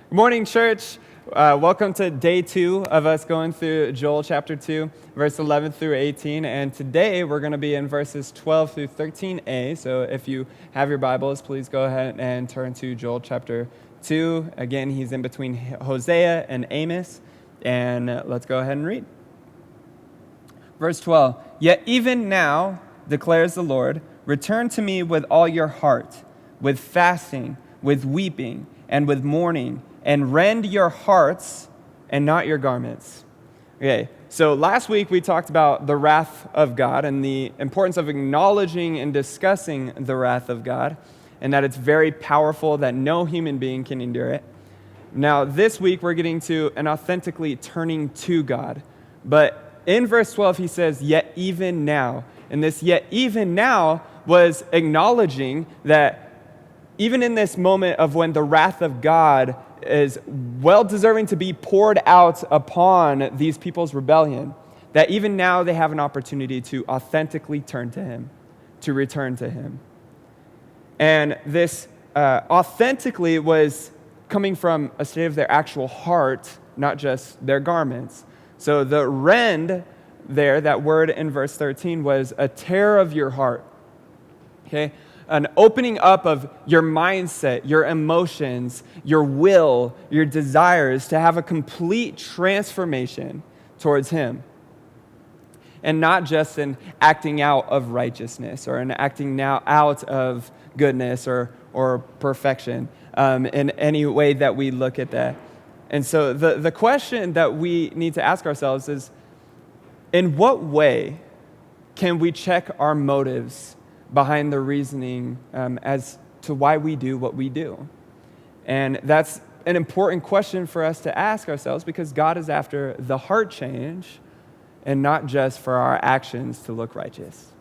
Good morning, church. Welcome to day 2 of us going through Joel chapter 2, verse 11 through 18. And today we're going to be in verses 12 through 13a. So if you have your Bibles, please go ahead and turn to Joel chapter 2. Again, he's in between Hosea and Amos. And let's go ahead and read. Verse 12, "Yet even now, declares the Lord, return to me with all your heart, with fasting, with weeping, and with mourning, and rend your hearts and not your garments." Okay, so last week we talked about the wrath of God and the importance of acknowledging and discussing the wrath of God, and that it's very powerful, that no human being can endure it. Now, this week we're getting to an authentically turning to God. But in verse 12 he says, "Yet even now." And this "yet even now" was acknowledging that even in this moment of when the wrath of God is well deserving to be poured out upon these people's rebellion, that even now they have an opportunity to authentically turn to him, to return to him. And this authentically was coming from a state of their actual heart, not just their garments. So the rend there, that word in verse 13, was a tear of your heart. Okay? An opening up of your mindset, your emotions, your will, your desires to have a complete transformation towards him. And not just an acting out of righteousness or an acting now out of goodness or perfection in any way that we look at that. And so the question that we need to ask ourselves is, in what way can we check our motives behind the reasoning as to why we do what we do? And that's an important question for us to ask ourselves, because God is after the heart change and not just for our actions to look righteous.